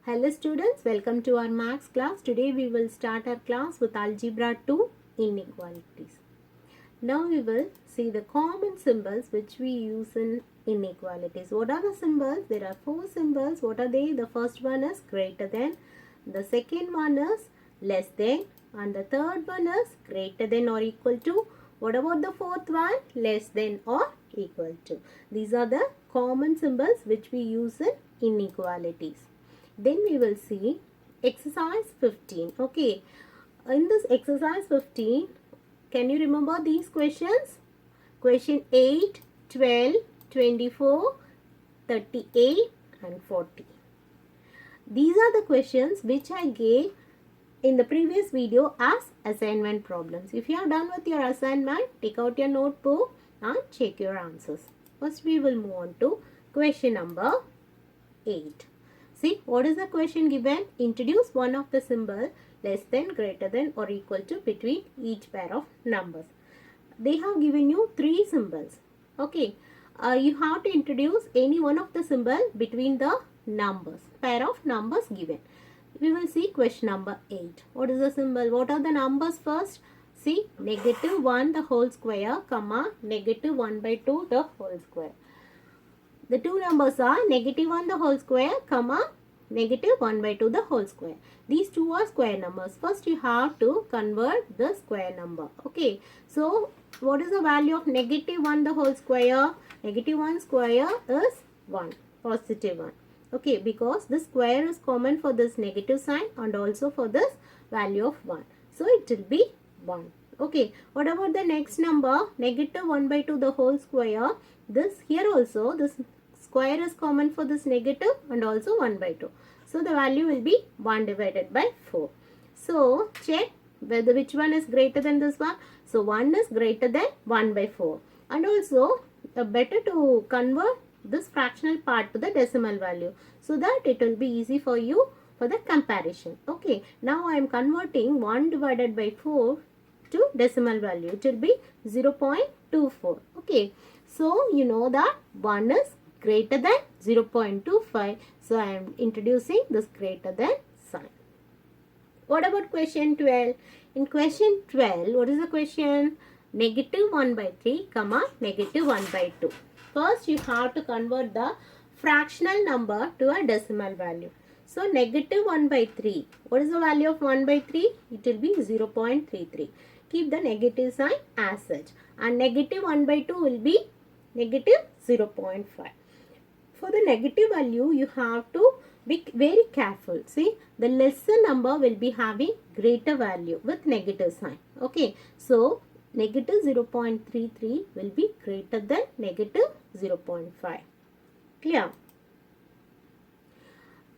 Hello students, welcome to our maths class. Today we will start our class with algebra 2 inequalities. Now we will see the common symbols which we use in inequalities. What are the symbols? There are four symbols. What are they? The first one is greater than, the second one is less than, and the third one is greater than or equal to. What about the fourth one? Less than or equal to. These are the common symbols which we use in inequalities. Then we will see exercise 15. Okay, in this exercise 15, can you remember these questions? Question 8, 12, 24, 38 and 40. These are the questions which I gave in the previous video as assignment problems. If you are done with your assignment, take out your notebook and check your answers. First we will move on to question number 8. See, what is the question given? Introduce one of the symbol less than, greater than or equal to between each pair of numbers. They have given you three symbols. Okay, you have to introduce any one of the symbol between the numbers, pair of numbers given. We will see question number 8. What is the symbol? What are the numbers first? See, negative 1 the whole square, comma, negative 1 by 2 the whole square. The two numbers are negative 1 the whole square, comma, negative 1 by 2 the whole square. These two are square numbers. First you have to convert the square number. Okay. So, what is the value of negative 1 the whole square? Negative 1 square is 1. Positive 1. Okay. Because this square is common for this negative sign and also for this value of 1. So, it will be 1. Okay. What about the next number? Negative 1 by 2 the whole square. This here also, this square is common for this negative and also 1 by 2. So, the value will be 1 divided by 4. So, check whether which one is greater than this one. So, 1 is greater than 1 by 4. And also, better to convert this fractional part to the decimal value, so that it will be easy for you for the comparison. Okay. Now, I am converting 1 divided by 4 to decimal value. It will be 0.24. Okay. So, you know that 1 is greater than 0.25. So, I am introducing this greater than sign. What about question 12? In question 12, what is the question? Negative 1 by 3, comma, negative 1 by 2. First, you have to convert the fractional number to a decimal value. So, negative 1 by 3. What is the value of 1 by 3? It will be 0.33. Keep the negative sign as such. And negative 1 by 2 will be negative 0.5. For the negative value, you have to be very careful. See, the lesser number will be having greater value with negative sign. Okay. So, negative 0.33 will be greater than negative 0.5. Clear?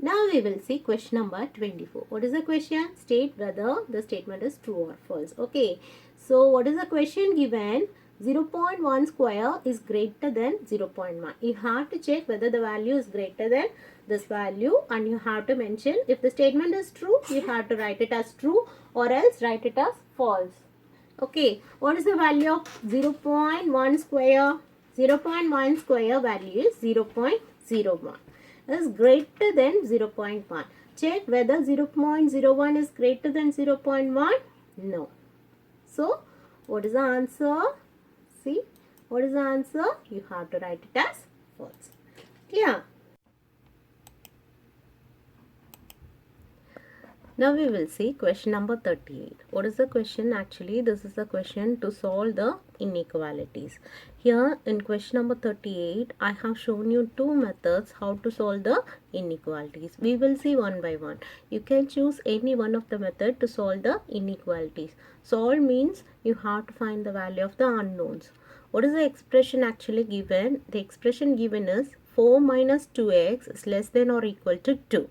Now, we will see question number 24. What is the question? State whether the statement is true or false. Okay. So, what is the question given? 0.1 square is greater than 0.1. You have to check whether the value is greater than this value, and you have to mention if the statement is true, you have to write it as true or else write it as false. Okay, what is the value of 0.1 square? 0.1 square value is 0.01. Is greater than 0.1. Check whether 0.01 is greater than 0.1. No. So, what is the answer? See, what is the answer? You have to write it as false. Clear? Now we will see question number 38. What is the question? Actually, this is the question to solve the inequalities. Here in question number 38, I have shown you two methods how to solve the inequalities. We will see one by one. You can choose any one of the method to solve the inequalities. Solve means you have to find the value of the unknowns. What is the expression actually given? The expression given is 4 minus 2x is less than or equal to 2.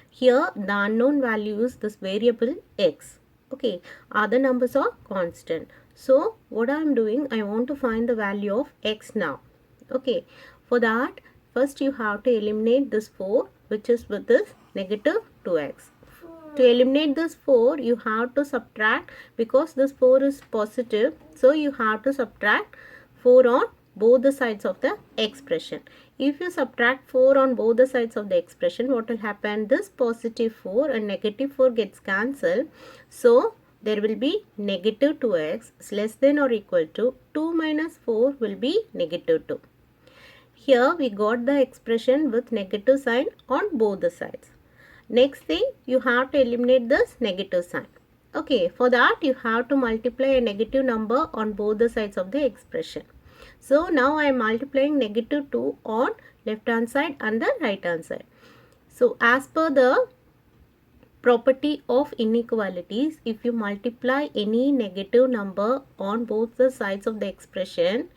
Here, the unknown value is this variable x. Okay, other numbers are constant. So, what I am doing, I want to find the value of x now. Okay, for that, first you have to eliminate this 4, which is with this negative 2x. To eliminate this 4, you have to subtract, because this 4 is positive. So, you have to subtract 4 on both the sides of the expression. If you subtract 4 on both the sides of the expression, what will happen? This positive 4 and negative 4 gets cancelled. So, there will be negative 2x is less than or equal to 2 minus 4 will be negative 2. Here we got the expression with negative sign on both the sides. Next thing, you have to eliminate this negative sign. Okay, for that you have to multiply a negative number on both the sides of the expression. So now I am multiplying negative 2 on left hand side and the right hand side. So as per the property of inequalities, if you multiply any negative number on both the sides of the expression,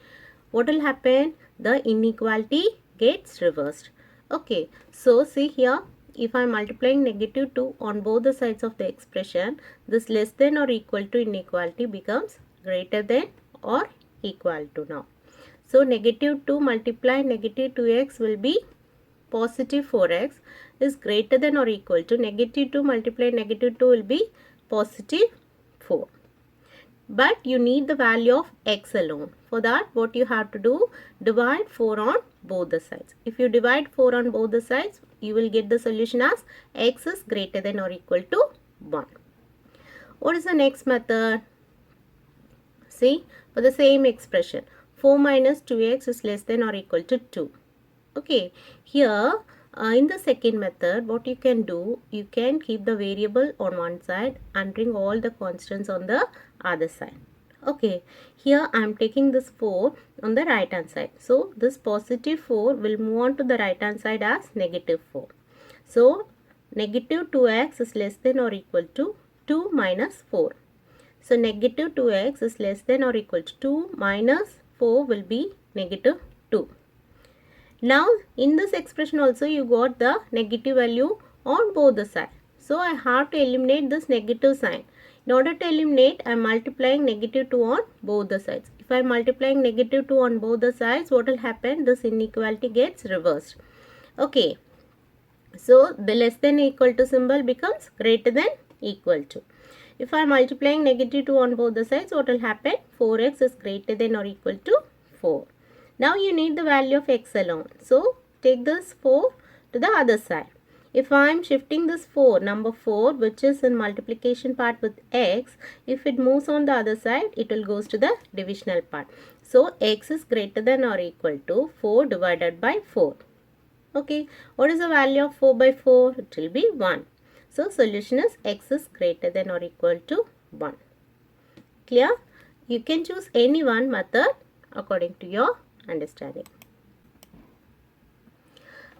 what will happen? The inequality gets reversed. Okay, so see here, if I am multiplying negative 2 on both the sides of the expression, this less than or equal to inequality becomes greater than or equal to now. So negative 2 multiply negative 2x will be positive 4x is greater than or equal to negative 2 multiply negative 2 will be positive 4. But you need the value of x alone. For that, what you have to do, divide 4 on both the sides. If you divide 4 on both the sides, you will get the solution as x is greater than or equal to 1. What is the next method? See, for the same expression, 4 minus 2x is less than or equal to 2. Okay, here in the second method, what you can do, you can keep the variable on one side and bring all the constants on the other side. Okay, here I am taking this 4 on the right hand side. So, this positive 4 will move on to the right hand side as negative 4. So, negative 2x is less than or equal to 2 minus 4. So, negative 2x is less than or equal to 2 minus 4 will be negative 2. Now, in this expression also you got the negative value on both the sides. So, I have to eliminate this negative sign. In order to eliminate, I am multiplying negative 2 on both the sides. If I am multiplying negative 2 on both the sides, what will happen? This inequality gets reversed. Okay. So, the less than equal to symbol becomes greater than equal to. If I am multiplying negative 2 on both the sides, what will happen? 4x is greater than or equal to 4. Now you need the value of x alone. So, take this 4 to the other side. If I am shifting this 4, number 4, which is in multiplication part with x, if it moves on the other side, it will goes to the divisional part. So, x is greater than or equal to 4 divided by 4. Okay, what is the value of 4 by 4? It will be 1. So, solution is x is greater than or equal to 1. Clear? You can choose any one method according to your understanding.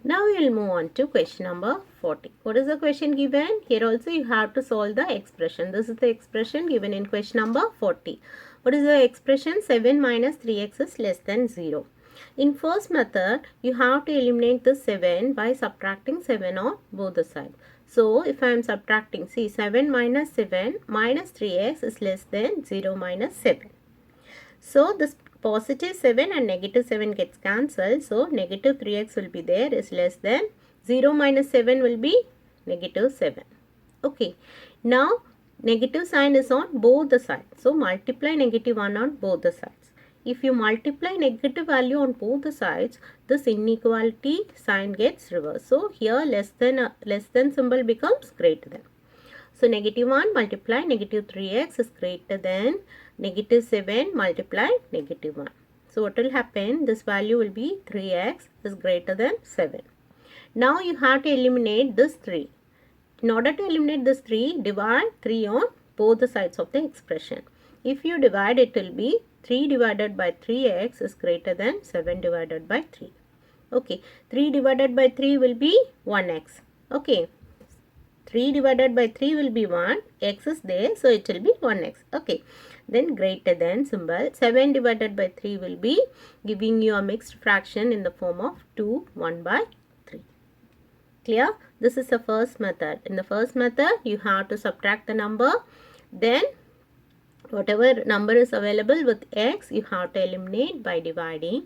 Now we will move on to question number 40. What is the question given? Here also you have to solve the expression. This is the expression given in question number 40. What is the expression? 7 minus 3x is less than 0. In first method, you have to eliminate the 7 by subtracting 7 on both the sides. So, if I am subtracting, see 7 minus 7 minus 3x is less than 0 minus 7. So, this positive 7 and negative 7 gets cancelled. So, negative 3x will be there is less than 0 minus 7 will be negative 7. Okay. Now, negative sign is on both the sides. So, multiply negative 1 on both the sides. If you multiply negative value on both the sides, this inequality sign gets reversed. So, here less than symbol becomes greater than. So, negative 1 multiply negative 3x is greater than negative 7 multiply negative 1. So, what will happen? This value will be 3x is greater than 7. Now, you have to eliminate this 3. In order to eliminate this 3, divide 3 on both the sides of the expression. If you divide, it will be 3 divided by 3x is greater than 7 divided by 3. Okay, 3 divided by 3 will be 1x. Okay, 3 divided by 3 will be 1, x is there, so it will be 1x. Okay, then greater than symbol, 7 divided by 3 will be giving you a mixed fraction in the form of 2, 1 by 3. Clear? This is the first method. In the first method, you have to subtract the number, then whatever number is available with x, you have to eliminate by dividing.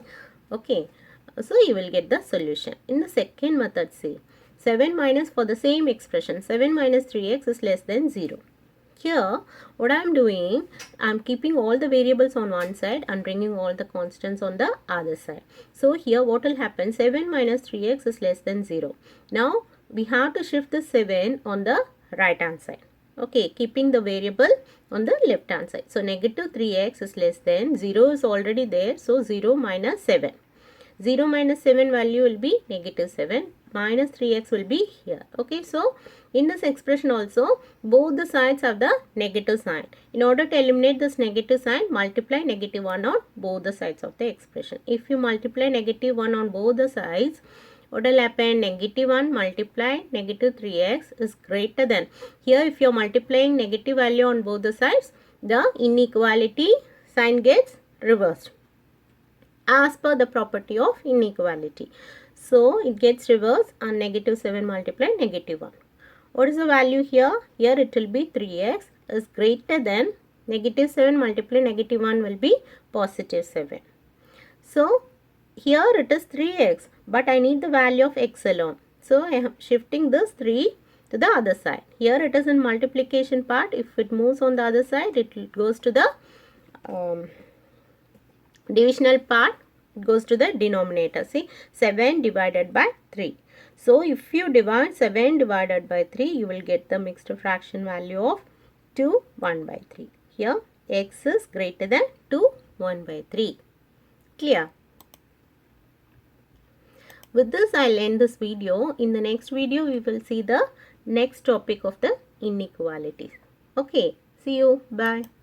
Okay, so you will get the solution. In the second method, see, 7 minus for the same expression, 7 minus 3x is less than 0. Here, what I am doing, I am keeping all the variables on one side and bringing all the constants on the other side. So here what will happen, 7 minus 3x is less than 0. Now, we have to shift the 7 on the right hand side. Okay, keeping the variable on the left hand side. So, negative 3x is less than 0 is already there. So, 0 minus 7. 0 minus 7 value will be negative 7. Minus 3x will be here. Okay, so in this expression also, both the sides have the negative sign. In order to eliminate this negative sign, multiply negative 1 on both the sides of the expression. If you multiply negative 1 on both the sides, what will happen? Negative 1 multiply negative 3x is greater than. Here if you are multiplying negative value on both the sides, the inequality sign gets reversed as per the property of inequality. So, it gets reversed and negative 7 multiply negative 1. What is the value here? Here it will be 3x is greater than negative 7 multiply negative 1 will be positive 7. So, here it is 3x, but I need the value of x alone. So, I am shifting this 3 to the other side. Here it is in multiplication part. If it moves on the other side, it goes to the divisional part. It goes to the denominator. See, 7 divided by 3. So, if you divide 7 divided by 3, you will get the mixed fraction value of 2 1 by 3. Here, x is greater than 2 1 by 3. Clear? With this, I'll end this video. In the next video, we will see the next topic of the inequalities. Okay, see you. Bye.